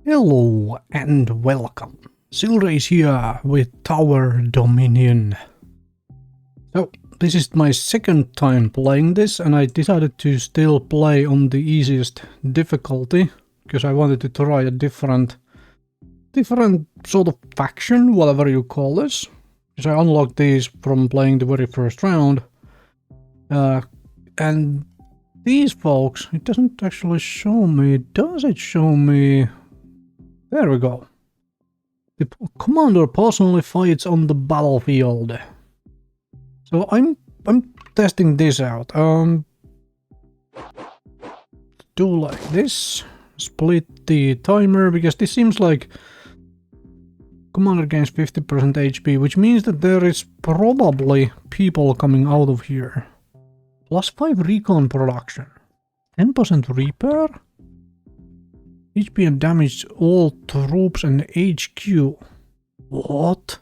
Hello and welcome. Silrace here with Tower Dominion. So, this is my second time playing this and I decided to still play on the easiest difficulty because I wanted to try a different sort of faction, whatever you call this. Because I unlocked these from playing the very first round. And these folks, it doesn't actually show me, does it show me? There we go. The commander personally fights on the battlefield. So I'm testing this out. Do like this. Split the timer because this seems like commander gains 50% HP, which means that there is probably people coming out of here. +5 recon production. 10% repair. HP and damage all troops and HQ. What?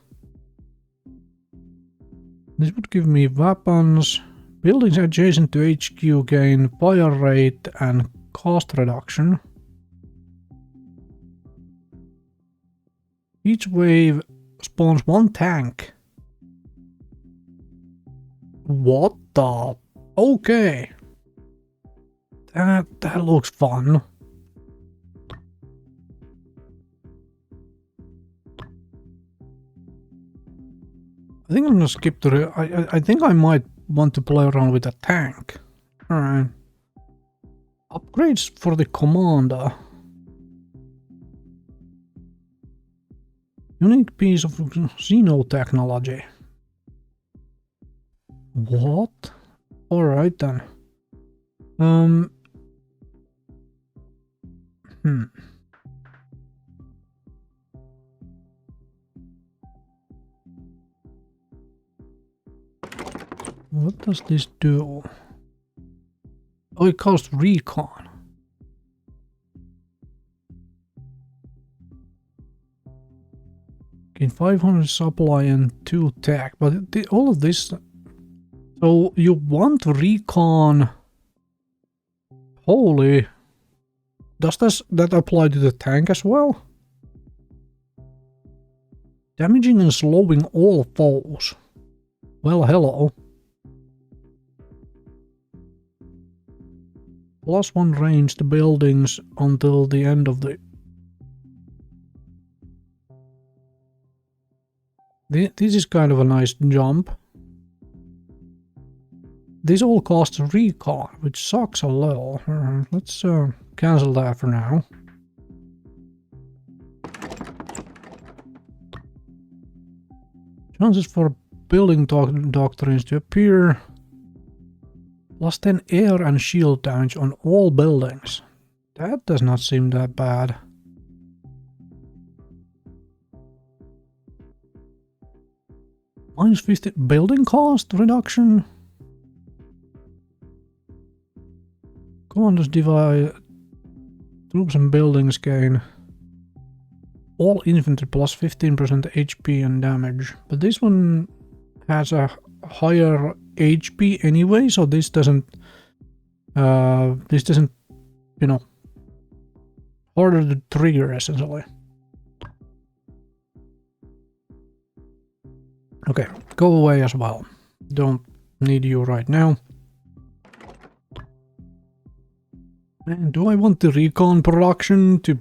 This would give me weapons. Buildings adjacent to HQ gain fire rate and cost reduction. Each wave spawns 1 tank. What the? Okay. That looks fun. I think I'm gonna skip to the... I think I might want to play around with a tank. Alright. Upgrades for the commander. Unique piece of xenotechnology. What? Alright then. What does this do? Oh, it costs recon. Gain 500 supply and 2 tech, but all of this... So you want recon... Holy... Does that apply to the tank as well? Damaging and slowing all foes. Well, hello. +1 range to buildings until the end of the... This is kind of a nice jump. This all costs recon, which sucks a little. Let's cancel that for now. Chances for building doctrines to appear. +10 air and shield damage on all buildings. That does not seem that bad. -50 building cost reduction. Commanders divide troops and buildings gain. All infantry +15% HP and damage. But this one has a higher HP anyway, so this doesn't, you know, harder to trigger essentially. Okay, go away as well. Don't need you right now. And do I want the recon production to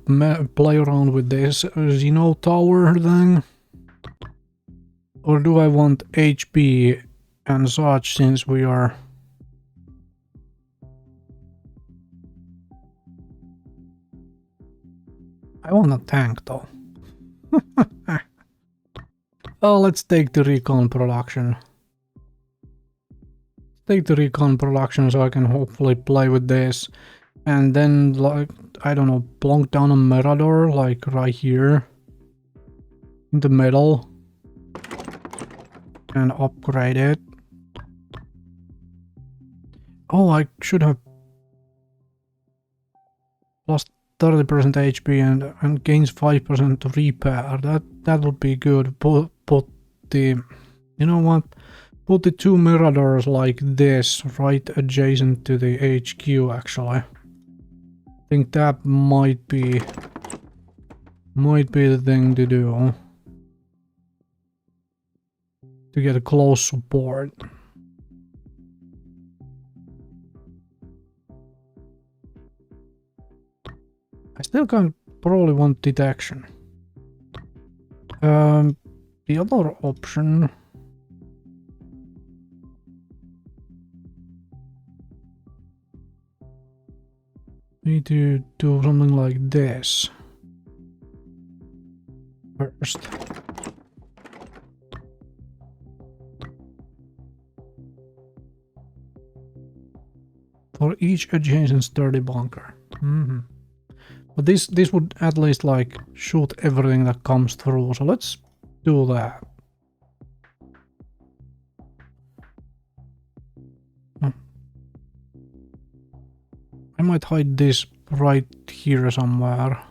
play around with this Xeno tower thing? Or do I want HP and such since we are... I want a tank though. Oh, let's take the recon production. Take the recon production so I can hopefully play with this. And then, like, I don't know, plonk down a Mirador, like right here. In the middle. And upgrade it. Oh, I should have plus 30% HP and gains 5% repair. That would be good. Put the, you know what? Put the 2 Miradors like this, right adjacent to the HQ actually. I think that might be might be the thing to do. To get a close support. I still probably want detection. The other option... Need to do something like this. First. For each adjacent sturdy bunker. But this would at least like shoot everything that comes through, so let's do that. I might hide this right here somewhere.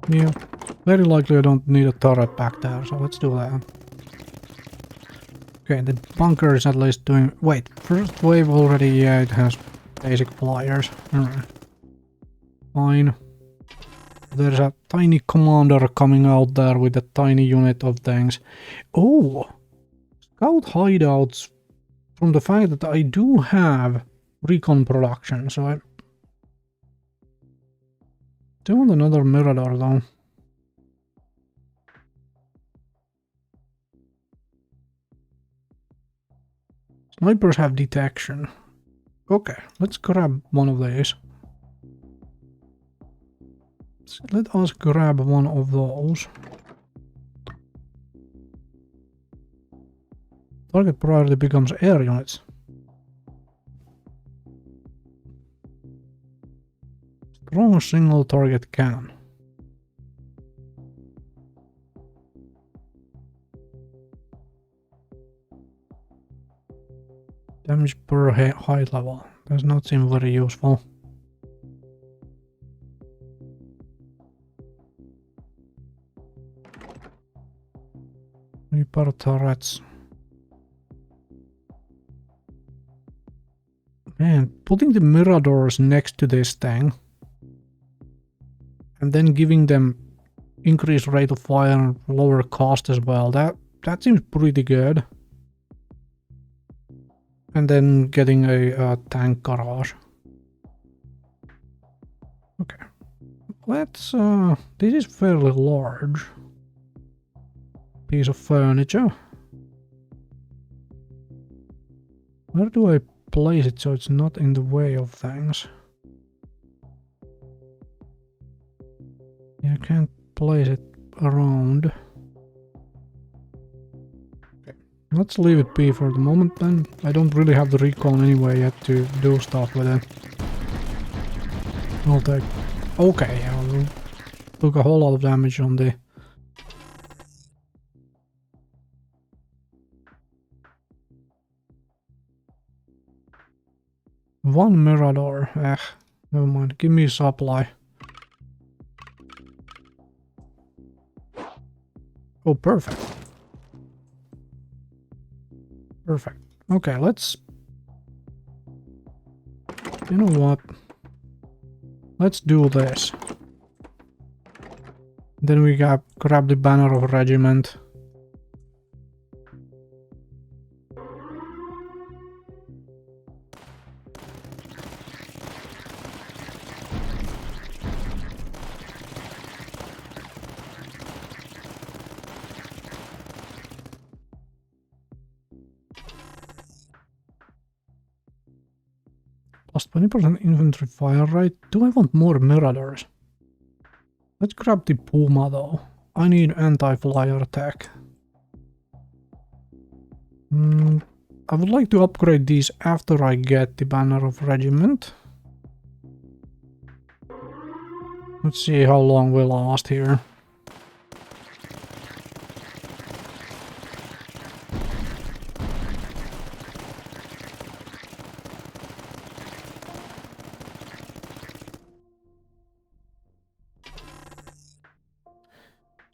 Yeah, very likely I don't need a turret back there, so let's do that. Okay, the bunker is at least doing... Wait, first wave already, yeah, it has basic flyers. Alright. Fine. There's a tiny commander coming out there with a tiny unit of things. Oh! Scout hideouts, from the fact that I do have recon production, so I... do want another Mirador though. Snipers have detection. Okay, let's grab one of these. So let us grab one of those. Target priority becomes air units. Strong single target cannon. Damage per height level. Does not seem very useful. Reaper turrets. Man, putting the Miradors next to this thing and then giving them increased rate of fire and lower cost as well, that seems pretty good. And then getting a tank garage. Okay. Let's, this is fairly large piece of furniture. Where do I place it so it's not in the way of things? Yeah, I can't place it around. Let's leave it be for the moment then. I don't really have the recon anyway yet to do stuff with it. I'll take... Okay, yeah, took a whole lot of damage on the... One Mirador. Never mind. Give me a supply. Oh, perfect. Perfect. Okay, let's... You know what? Let's do this. Then we grab the banner of regiment. Plus 20% infantry fire rate. Do I want more Miradors? Let's grab the Puma though. I need anti-flyer attack. I would like to upgrade these after I get the banner of regiment. Let's see how long we last here.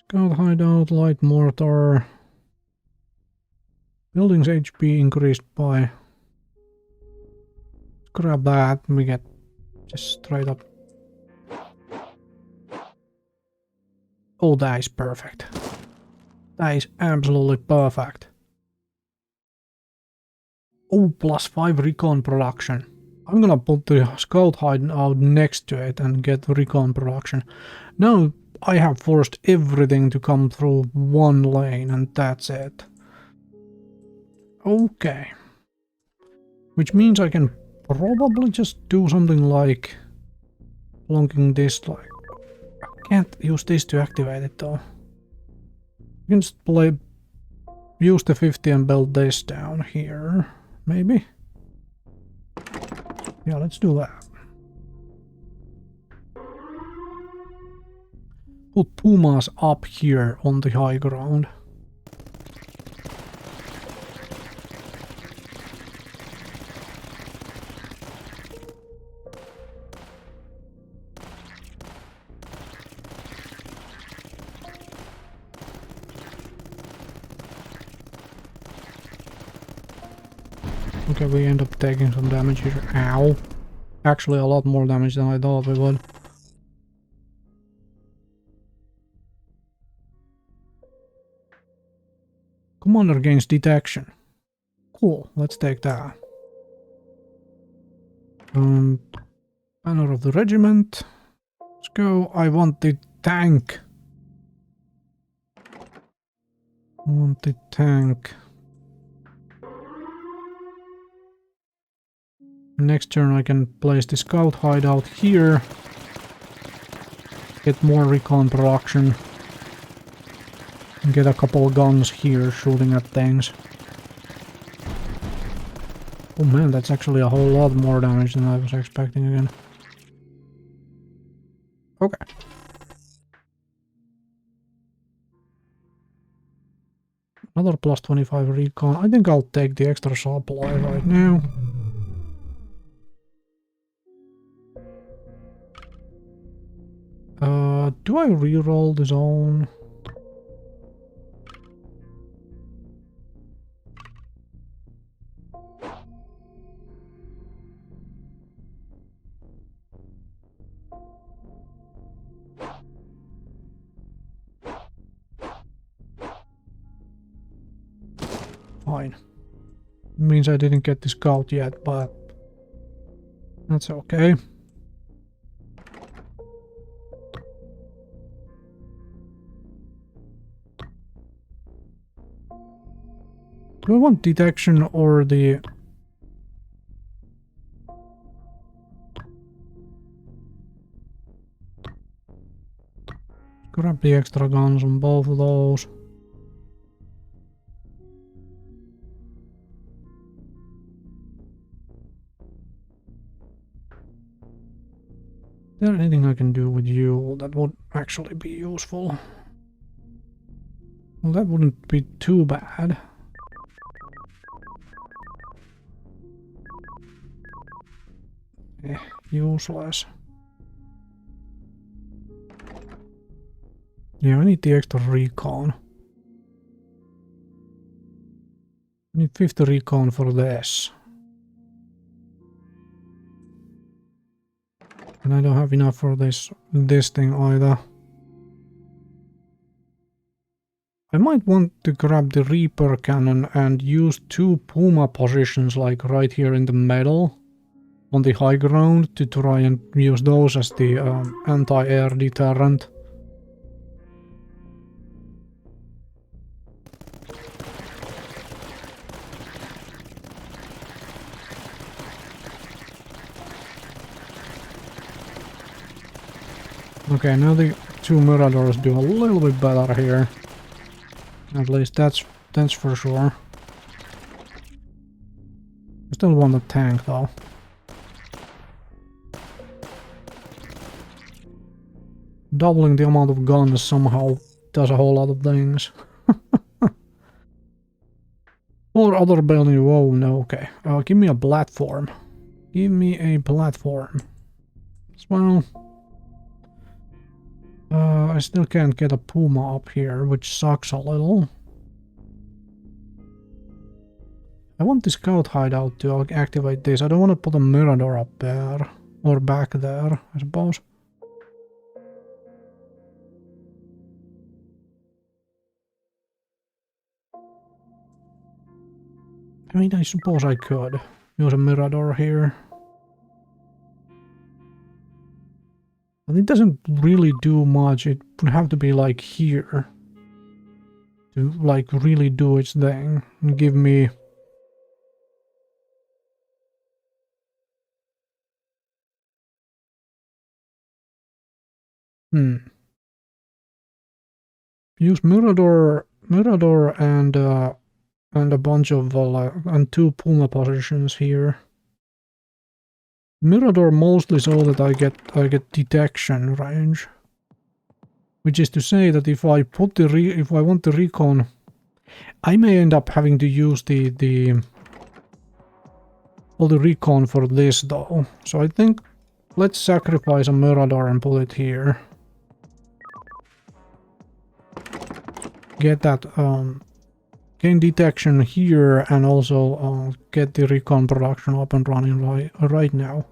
Scout hideout, light mortar. Buildings HP increased by grab that, we get just straight up. Oh, that is perfect. That is absolutely perfect. Oh, +5 recon production. I'm gonna put the scout hide out next to it and get recon production. Now I have forced everything to come through one lane and that's it. Okay. Which means I can probably just do something like plonking this like... I can't use this to activate it though. You can just use the 50 and build this down here, maybe? Yeah, let's do that. Put pumas up here on the high ground. Okay, we end up taking some damage here. Ow. Actually, a lot more damage than I thought we would. Commander gains detection. Cool, let's take that. Banner of the regiment. Let's go. I want the tank. I want the tank. Next turn I can place the scout hideout here. Get more recon production. And get a couple guns here shooting at things. Oh man, that's actually a whole lot more damage than I was expecting again. Okay. Another +25 recon. I think I'll take the extra supply right now. Do I reroll the zone? Fine. Means I didn't get the scout yet, but that's okay. Do I want detection or the... Grab the extra guns on both of those. Is there anything I can do with you that would actually be useful? Well, that wouldn't be too bad. Useless. Yeah, I need the extra recon. I need 50 recon for this. And I don't have enough for this thing either. I might want to grab the Reaper cannon and use 2 Puma positions like right here in the middle on the high ground to try and use those as the anti-air deterrent. Okay, now the 2 Miradors do a little bit better here. At least that's for sure. I still want a tank though. Doubling the amount of guns somehow does a whole lot of things. Or other building. Whoa, no, okay. Give me a platform. Give me a platform. As well. I still can't get a Puma up here, which sucks a little. I want the scout hideout to activate this. I don't want to put a mirador up there. Or back there, I suppose. I mean, I suppose I could use a mirador here. But it doesn't really do much. It would have to be like here to like really do its thing and give me use mirador and a bunch of and 2 Puma positions here. Mirador mostly so that I get detection range, which is to say that if I put if I want the recon, I may end up having to use all the recon for this though. So I think let's sacrifice a mirador and put it here. Get that gain detection here and also get the recon production up and running right now.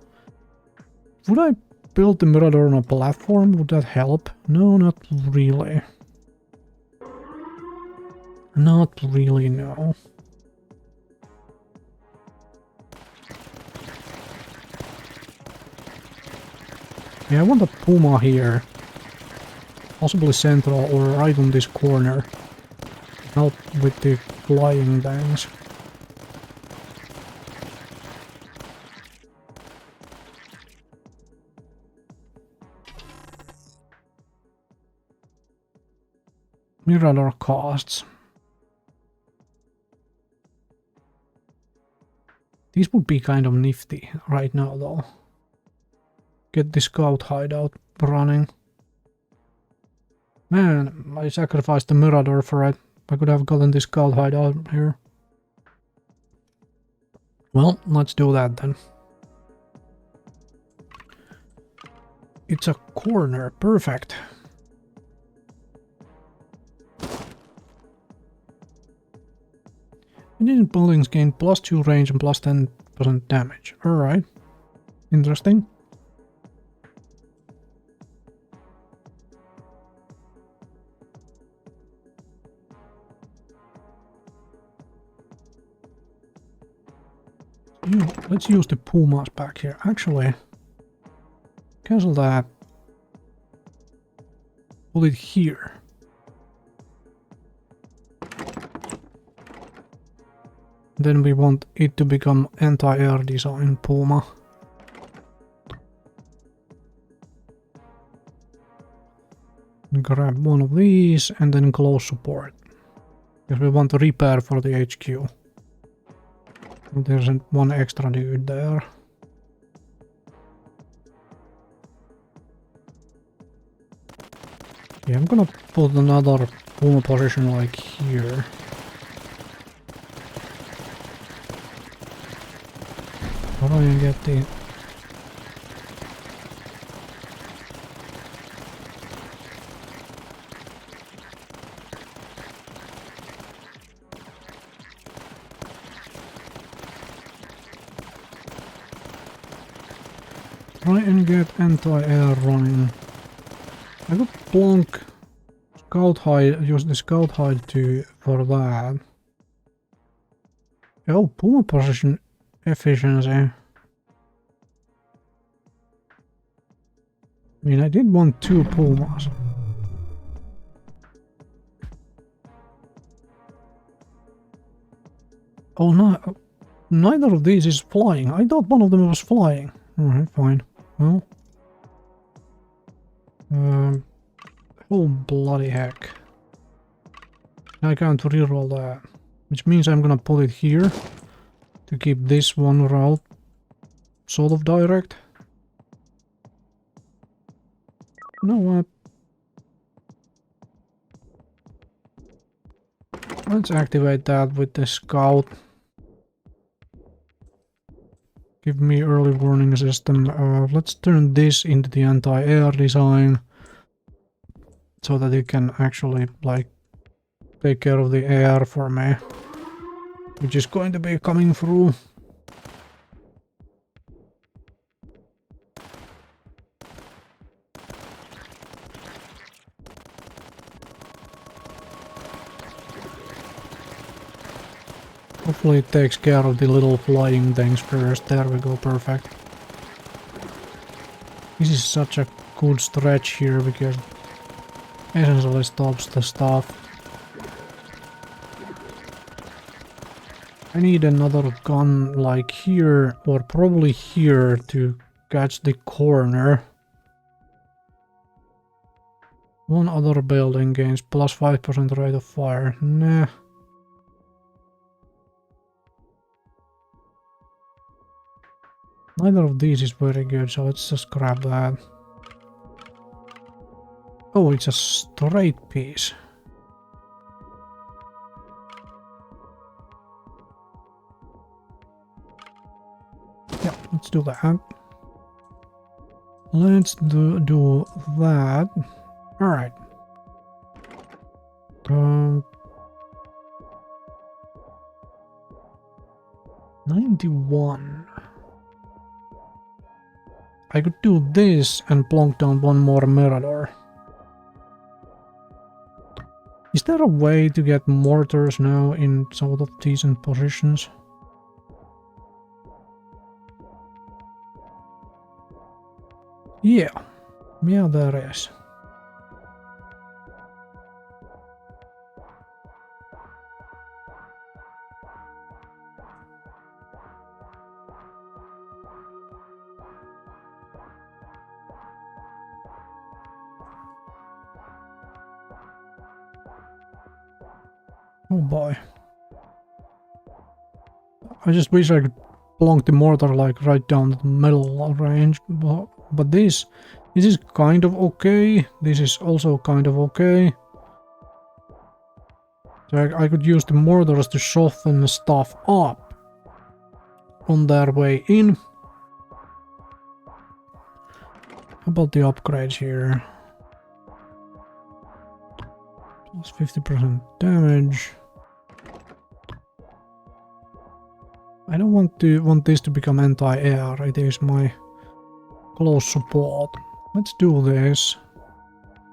Would I build the mirador on a platform? Would that help? No, not really. Not really, no. Yeah, I want a Puma here. Possibly central or right on this corner. Help with the flying things. Mirador costs. These would be kind of nifty right now though. Get the scout hideout running. Man, I sacrificed the mirador for it. I could have gotten this scout hideout here. Well, let's do that then. It's a corner, perfect. Indian buildings gain +2 range and +10% damage. Alright. Interesting. Let's use the Pumas back here. Actually, cancel that. Put it here. Then we want it to become anti-air design Puma. Grab one of these and then close support. Because we want to repair for the HQ. There's one extra dude there. Yeah, I'm gonna put another Puma position like here. How do I get the... Try and get anti-air running. I could plonk scout hide, use the scout hide for that. Oh, Puma position efficiency. I mean, I did want 2 Pumas. Oh no, neither of these is flying. I thought one of them was flying. Alright, fine. Well. Oh bloody heck. I can't reroll that. Which means I'm gonna put it here. To keep this one route sort of direct. You know what? Let's activate that with the scout. Give me early warning system. Let's turn this into the anti-air design. So that it can actually, like, take care of the air for me. which is going to be coming through. Hopefully it takes care of the little flying things first. There we go, perfect. This is such a good stretch here because essentially stops the stuff. I need another gun like here or probably here to catch the corner. One other building gains plus 5% rate of fire. Nah. Neither of these is very good, so let's just grab that. Oh, it's a straight piece. Yeah, let's do that. Let's do that. Alright. 91. I could do this and plonk down one more mirador. Is there a way to get mortars now in sort of decent positions? Yeah. Yeah, there is. Oh boy. I just wish I could plonk the mortar like right down the middle range, but this is kind of okay. This is also kind of okay. So I could use the mortars to soften stuff up on their way in. How about the upgrades here? Plus 50% damage. I don't want this to become anti-air. It is my close support. Let's do this.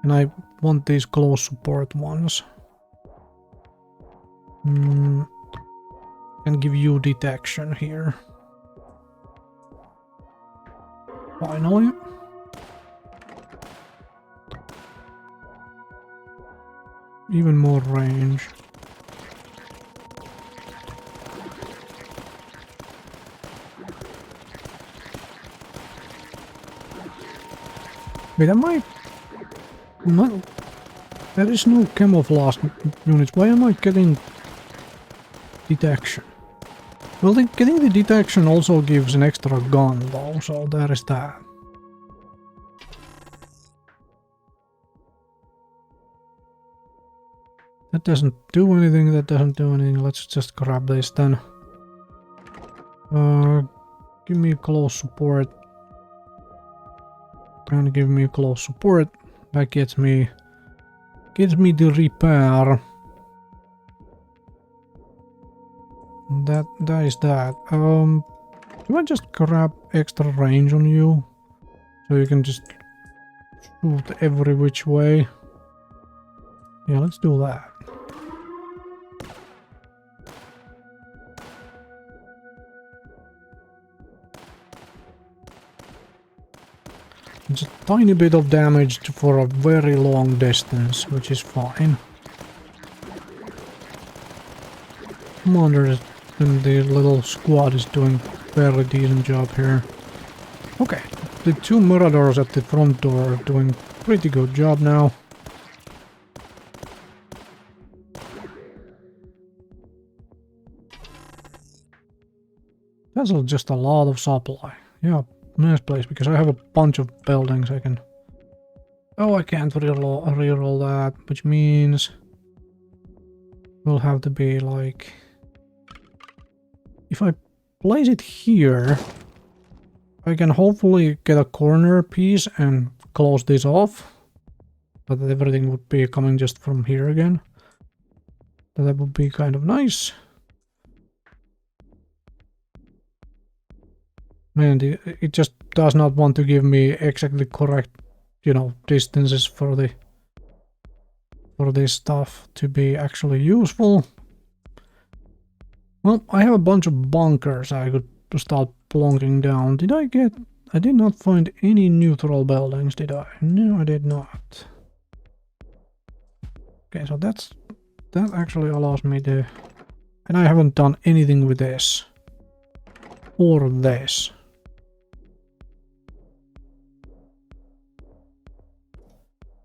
And I want these close support ones. And give you detection here. Finally. Even more range. Wait, am I... No, there is no camouflage units. Why am I getting detection? Well, getting the detection also gives an extra gun though, so there is that. That doesn't do anything, that doesn't do anything. Let's just grab this then. Give me close support. And give me close support. That gets me the repair. That is that. Do I just grab extra range on you? So you can just shoot every which way? Yeah, let's do that. It's a tiny bit of damage for a very long distance, which is fine. Commander and the little squad is doing a fairly decent job here. Okay, the two miradors at the front door are doing a pretty good job now. That's just a lot of supply. Yeah. Nice place, because I have a bunch of buildings I can... Oh, I can't reroll that, which means... Will have to be like... If I place it here... I can hopefully get a corner piece and close this off. But everything would be coming just from here again. That would be kind of nice. And it just does not want to give me exactly correct, you know, distances for this stuff to be actually useful. Well, I have a bunch of bunkers I could start plonking down. I did not find any neutral buildings, did I? No, I did not. Okay, so that actually allows me to... And I haven't done anything with this. Or this.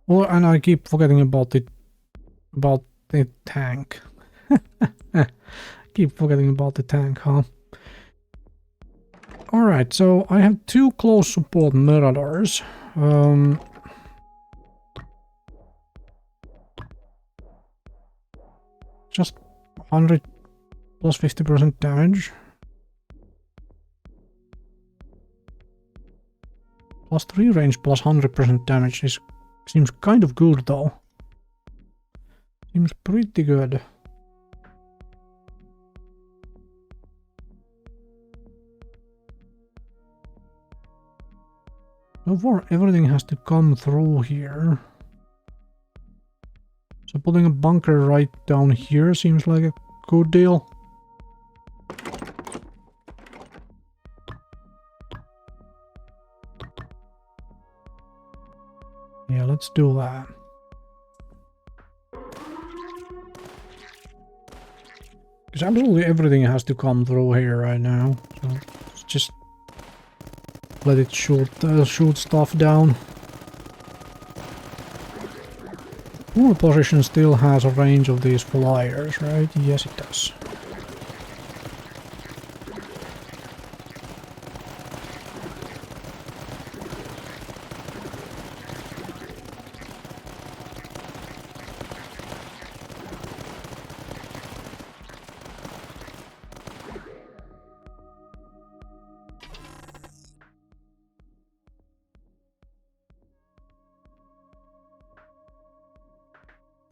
And I keep forgetting about the tank. Keep forgetting about the tank, huh? Alright, so I have 2 close support miradors. Just 100 plus 50% damage. Plus 3 range plus 100% damage seems kind of good though. Seems pretty good. So far everything has to come through here. So putting a bunker right down here seems like a good deal. Yeah, let's do that. Because absolutely everything has to come through here right now. So let's just let it shoot stuff down. Our position still has a range of these flyers, right? Yes, it does.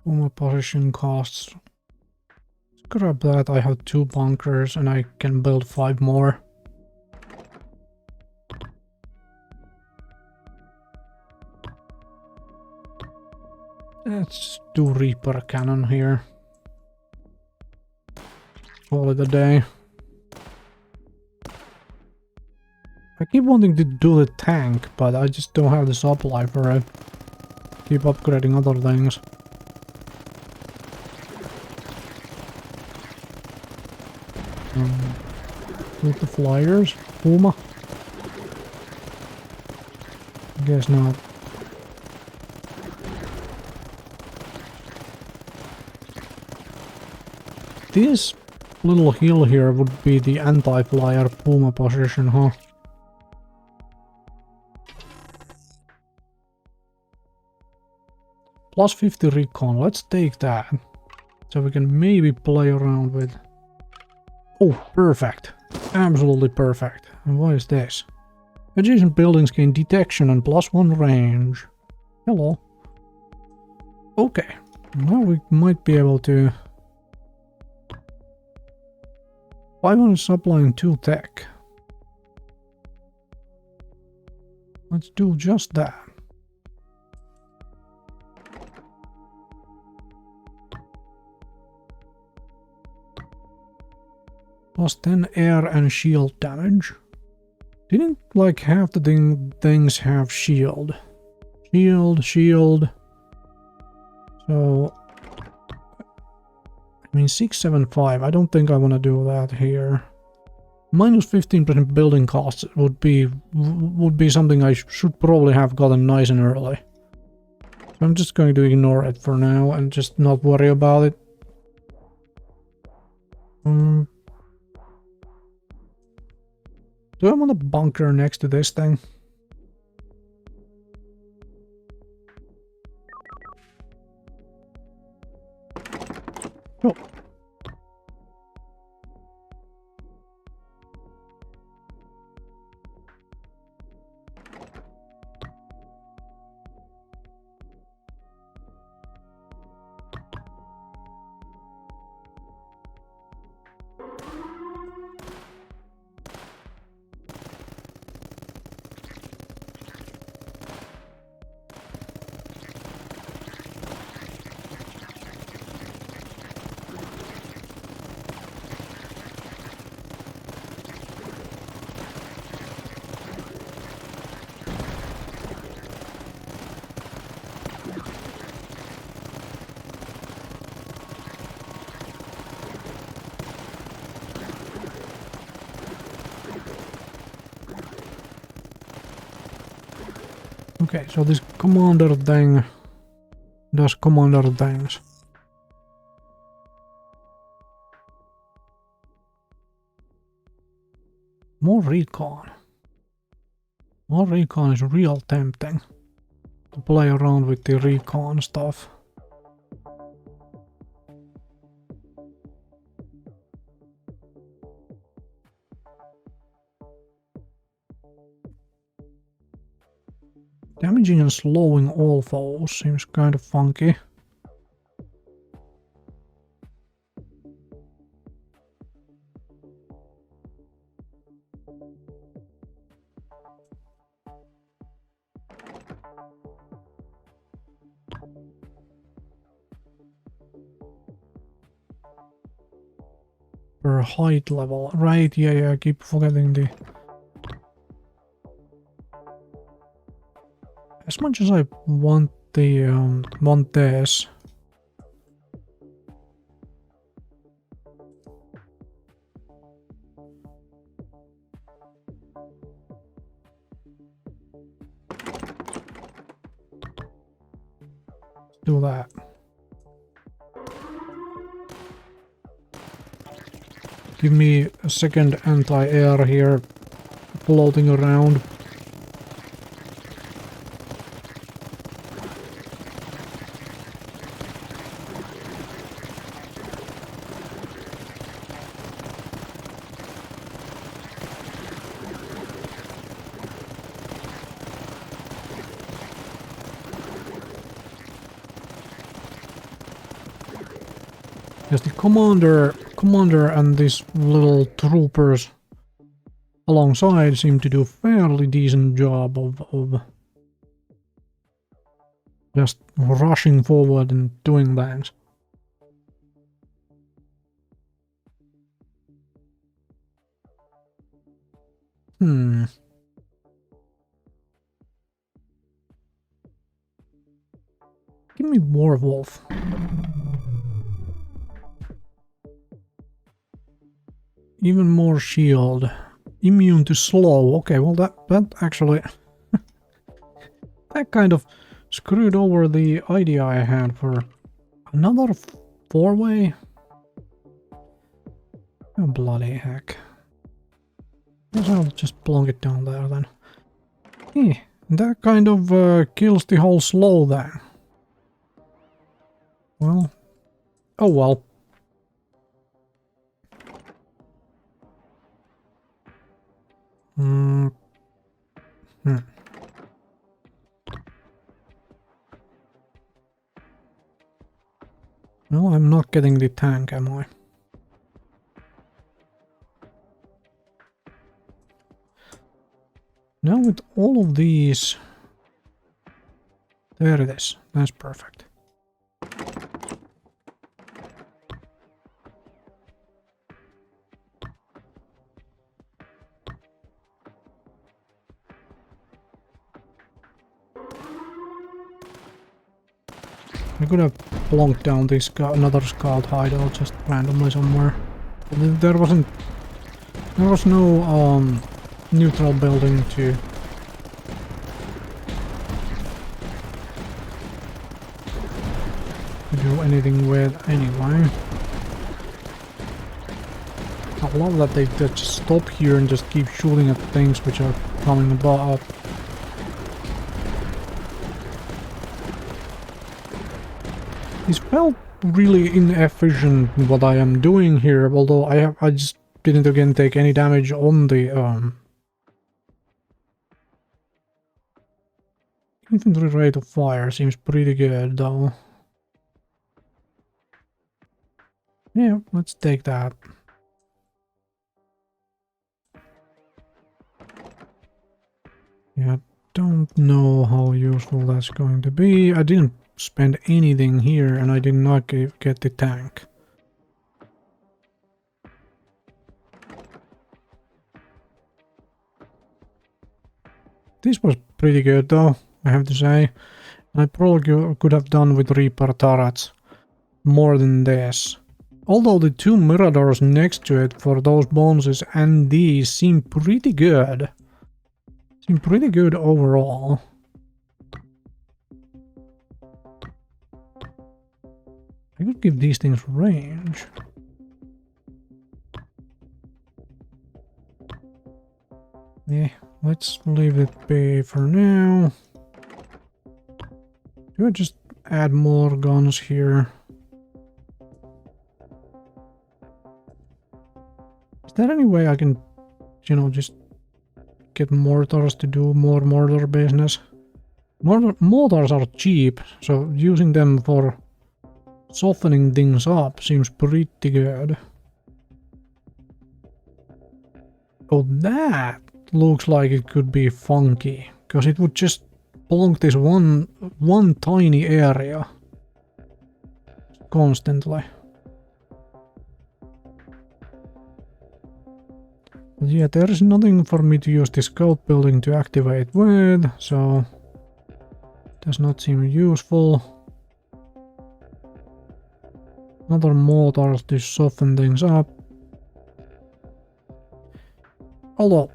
My position costs. Let's grab that. I have 2 bunkers and I can build 5 more. Let's do Reaper cannon here. Call it a day. I keep wanting to do the tank, but I just don't have the supply for it. Keep upgrading other things. With the flyers? Puma? Guess not. This little hill here would be the anti-flyer Puma position, huh? Plus 50 recon, let's take that. So we can maybe play around with... Oh, perfect. Absolutely perfect. And what is this? Adjacent buildings gain detection and plus 1 range. Hello. Okay. Now we might be able to... 500 supply and 2 tech. Let's do just that. Plus 10 air and shield damage. Didn't like half the things have shield. Shield. So... I mean 675, I don't think I want to do that here. Minus 15% building costs would be something I should probably have gotten nice and early. So I'm just going to ignore it for now and just not worry about it. Do I want a bunker next to this thing? Oh. Okay, so this commander thing does commander things. More recon. More recon is real tempting to play around with the recon stuff. Damaging and slowing all foes seems kind of funky. Per height level, right? Yeah, I keep forgetting the... As much as I want the want this, do that. Give me a second anti-air here floating around. Yes, the commander and these little troopers alongside seem to do a fairly decent job of just rushing forward and doing things. Give me Warwolf. Even more shield. Immune to slow. Okay, well that actually... that kind of screwed over the idea I had for another 4-way. Oh, bloody heck. Guess I'll just plonk it down there then. That kind of kills the whole slow there. Well... oh well. No, I'm not getting the tank, am I? Now with all of these... there it is. That's perfect. I could have plonked down this another scout hideout just randomly somewhere. There was no neutral building to do anything with anyway. I love that they just stop here and just keep shooting at things which are coming up. It felt really inefficient what I am doing here, although I just didn't again take any damage on the infantry rate of fire seems pretty good though. Yeah, let's take that. Yeah, don't know how useful that's going to be. I didn't spend anything here and I did not get the tank. This was pretty good though, I have to say. I probably could have done with Reaper turrets more than this. Although the 2 miradors next to it for those bonuses and these seem pretty good. Seem pretty good overall. I could give these things range. Yeah, let's leave it be for now. Do I just add more guns here? Is there any way I can, you know, just get mortars to do more mortar business? Mortars are cheap, so using them for softening things up seems pretty good. Oh, that looks like it could be funky, because it would just plonk this one tiny area constantly. But yeah, there is nothing for me to use this scout building to activate with, so does not seem useful. Another mortar to soften things up. Although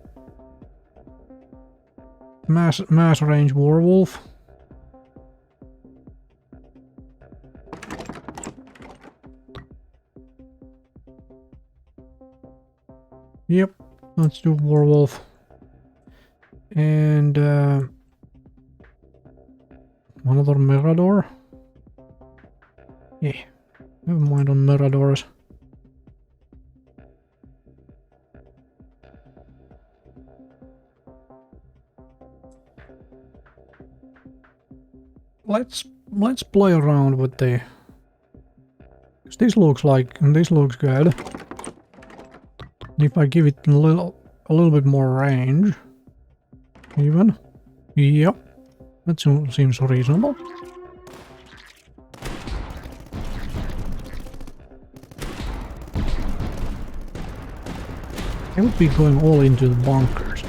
mass range werewolf. Yep, let's do werewolf. And another mirador. Yeah, never mind on miradors. Let's play around with the. This looks good. If I give it a little bit more range, even. Yep, that seems reasonable. I would be going all into the bunkers.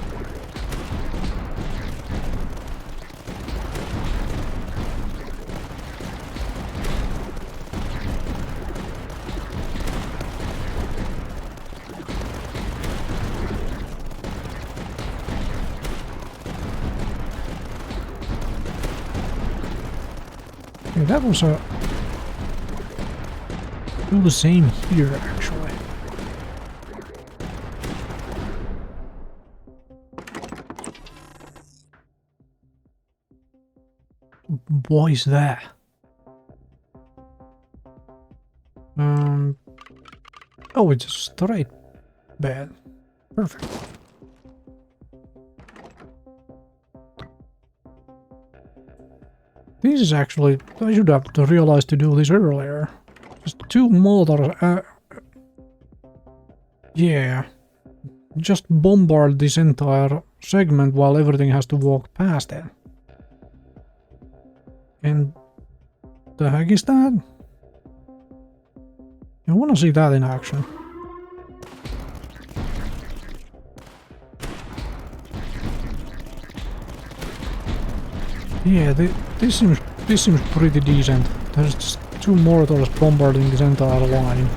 Okay, that was a... do the same here, actually. What is that? Oh, it's a straight bed. Perfect. This is actually... I should have realized to do this earlier. Just two mortars. Yeah. Just bombard this entire segment while everything has to walk past it. And the heck is that? I want to see that in action. Yeah, this seems pretty decent. There's just two mortars bombarding this entire line.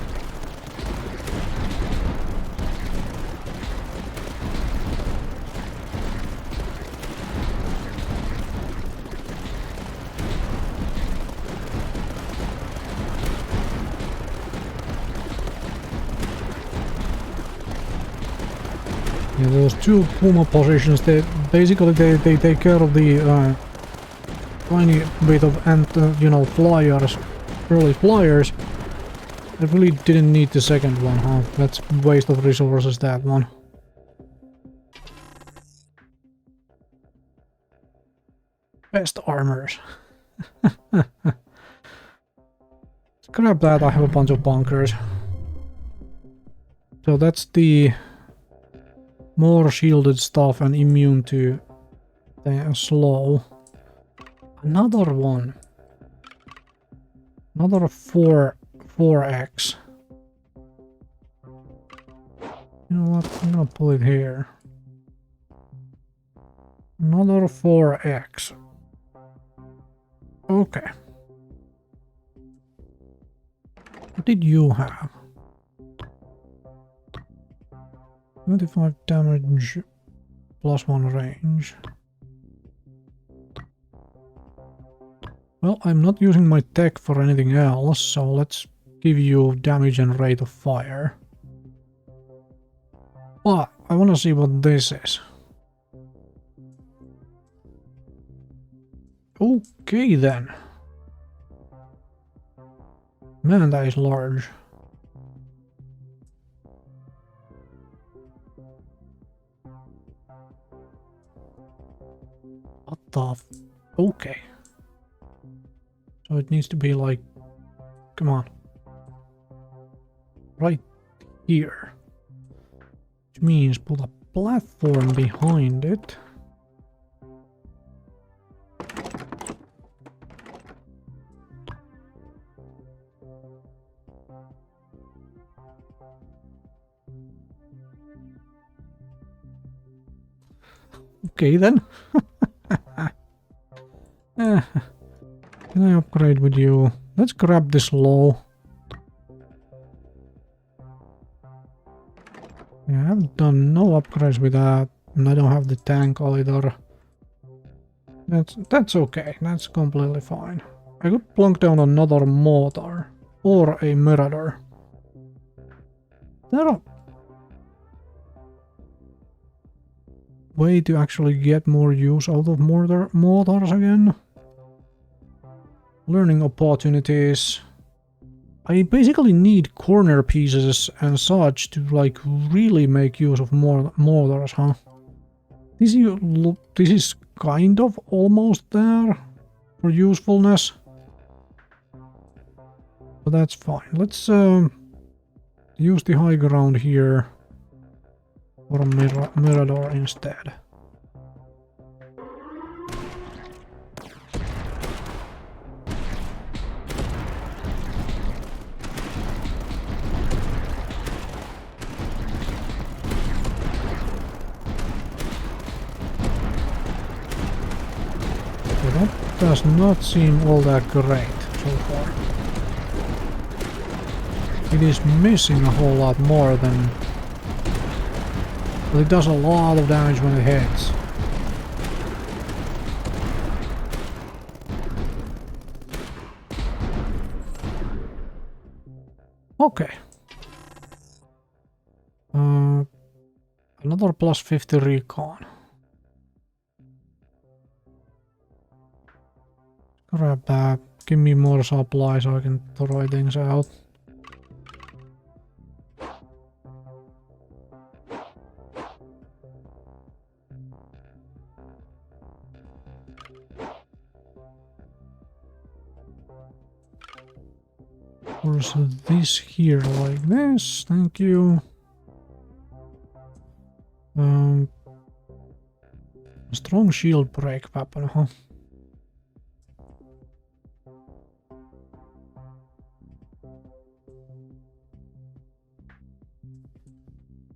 Yeah, those two Puma positions, they basically take care of the tiny bit of you know, flyers, early flyers. I really didn't need the second one, huh? That's a waste of resources, that one. Best armors. Scrap that, I have a bunch of bunkers. So that's the more shielded stuff and immune to the slow. Another one. Another 4x. You know what? I'm gonna put it here. Another 4x. Okay. What did you have? 25 damage plus 1 range. Well, I'm not using my tech for anything else, so let's give you damage and rate of fire. But I want to see what this is. Okay then. Man, that is large. What the f... Okay. So it needs to be like... Come on. Right here. Which means put a platform behind it. Okay then. Can I upgrade with you? Let's grab this low. Yeah, I haven't done no upgrades with that, and I don't have the tank either. That's okay, that's completely fine. I could plunk down another mortar or a marauder. There are way to actually get more use out of mortars again. Learning opportunities. I basically need corner pieces and such to like really make use of mortars, huh? This is kind of almost there for usefulness. But that's fine. Let's use the high ground here for a mirador instead. That does not seem all that great so far. It is missing a whole lot more than... But it does a lot of damage when it hits. Okay. Another plus 50 recon. Grab that. Give me more supply so I can try things out. Also this here like this, thank you. Strong shield break weapon, huh?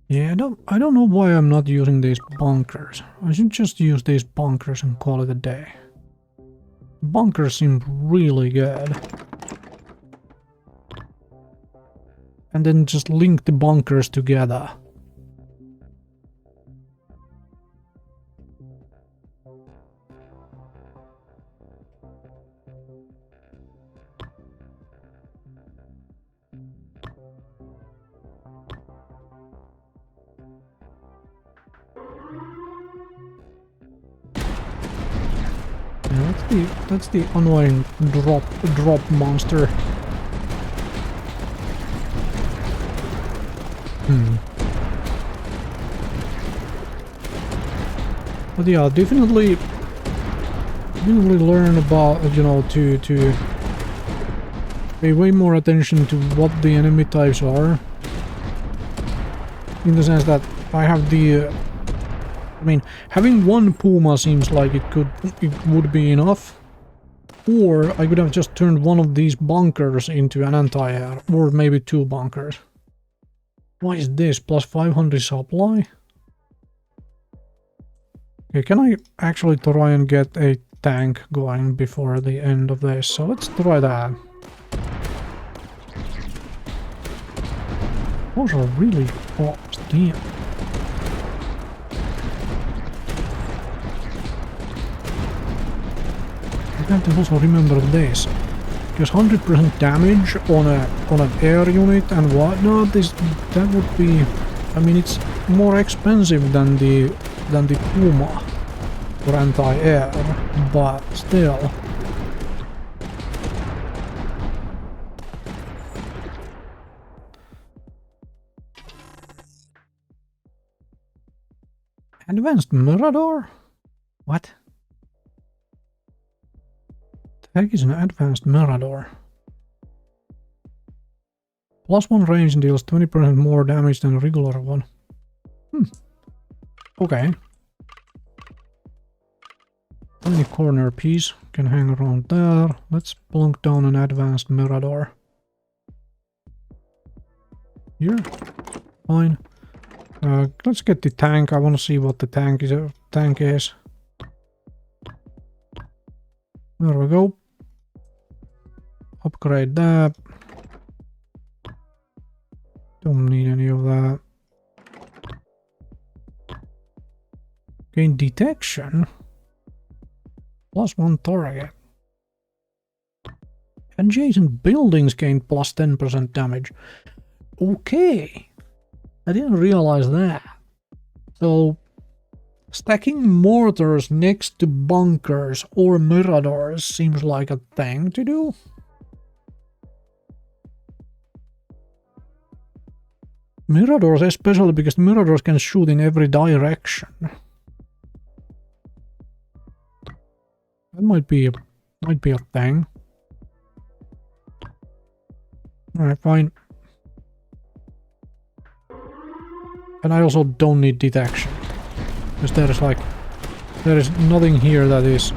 Yeah, I don't know why I'm not using these bunkers. I should just use these bunkers and call it a day. Bunkers seem really good. And then just link the bunkers together. Yeah, that's the annoying drop monster. But yeah, definitely learn about, you know, to pay way more attention to what the enemy types are. In the sense that I have the I mean, having one Puma seems like it would be enough. Or I could have just turned one of these bunkers into an anti-air, or maybe two bunkers. Why is this? Plus 500 supply? Okay, can I actually try and get a tank going before the end of this? So let's try that. Those are really fast, damn. You have to also remember this. Because 100% damage on an air unit and whatnot, that would be... I mean, it's more expensive than the Puma for anti-air, but still. Advanced Mirador? What? The heck is an advanced Mirador? +1 range deals 20% more damage than a regular one. Okay. Tiny corner piece can hang around there. Let's plunk down an advanced Mirador. Here. Fine. Let's get the tank. I want to see what the tank is. There we go. Upgrade that. Don't need any of that. Gain detection. +1 target. Adjacent buildings gain +10% damage. Okay. I didn't realize that. So, stacking mortars next to bunkers or miradors seems like a thing to do. Miradors, especially because miradors can shoot in every direction. That might be a thing. Alright, fine. And I also don't need detection. Because there is nothing here that is...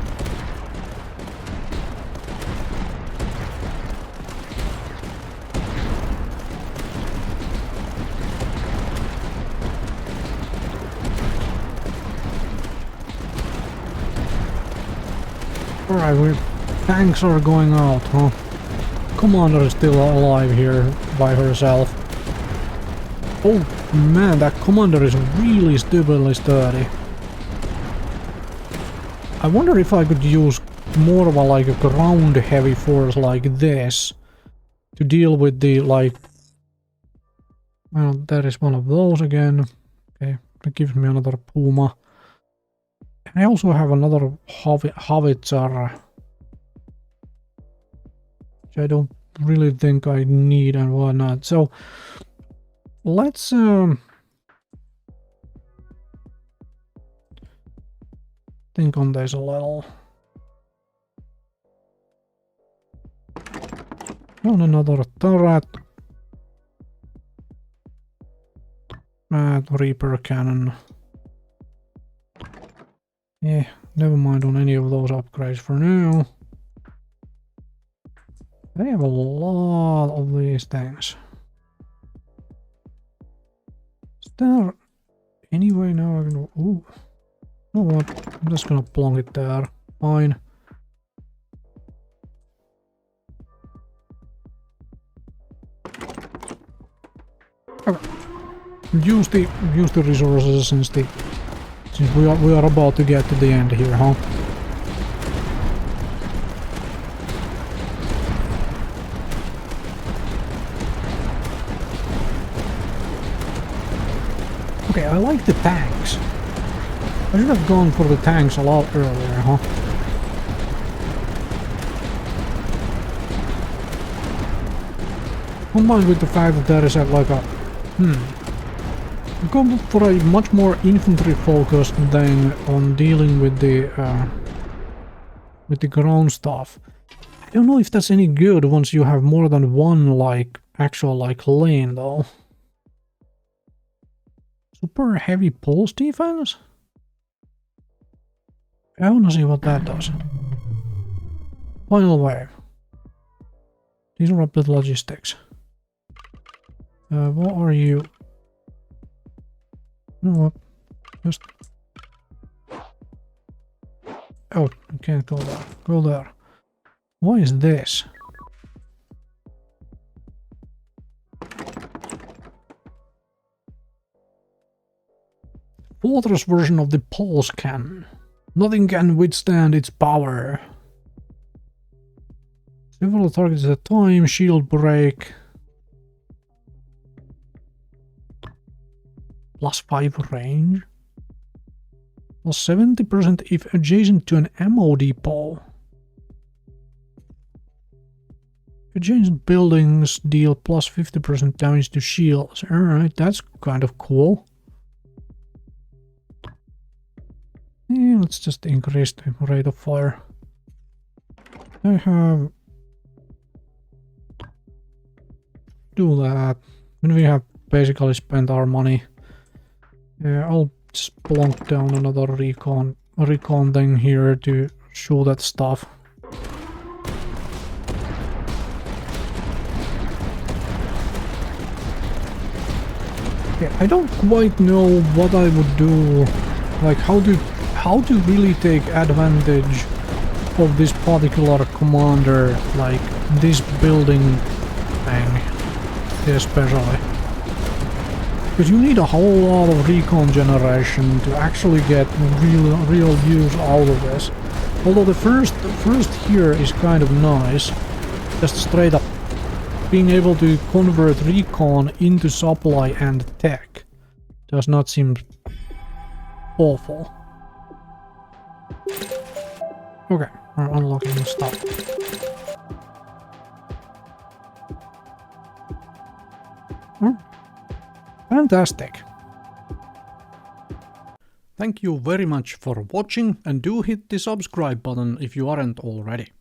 Alright, tanks are going out, huh? Commander is still alive here by herself. Oh man, that commander is really stupidly sturdy. I wonder if I could use more of a ground heavy force like this to deal with the well, there is one of those again. Okay, that gives me another Puma. I also have another howitzer, which I don't really think I need and whatnot. So let's think on this a little. On another turret. Reaper cannon. Yeah, never mind on any of those upgrades for now. They have a lot of these things. Is there any way now I can... Ooh. You know what? I'm just gonna plonk it there. Fine. Okay. Use the resources since we are about to get to the end here, huh? Okay, I like the tanks. I should have gone for the tanks a lot earlier, huh? Combined with the fact that there is like a... Go for a much more infantry focused than on dealing with the ground stuff. I don't know if that's any good once you have more than one actual lane though. Super heavy pulse defense? I wanna see what that does. Final wave. Disrupted logistics. What are you? You know what? Just... Oh, I can't go there. Go there. What is this? Fortress version of the pulse cannon. Nothing can withstand its power. Several targets at a time, shield break. +5 range. Plus 70% if adjacent to an ammo depot. Adjacent buildings deal plus 50% damage to shields. Alright, that's kind of cool. Yeah, let's just increase the rate of fire. I have... do that. When we have basically spent our money. Yeah, I'll just plonk down another recon thing here to shoot at stuff. Yeah, I don't quite know what I would do, like how to really take advantage of this particular commander, like this building thing, especially. Because you need a whole lot of recon generation to actually get real use out of this. Although the first here is kind of nice, just straight up. Being able to convert recon into supply and tech does not seem awful. Okay, we're unlocking the stuff. Fantastic. Thank you very much for watching, and do hit the subscribe button if you aren't already.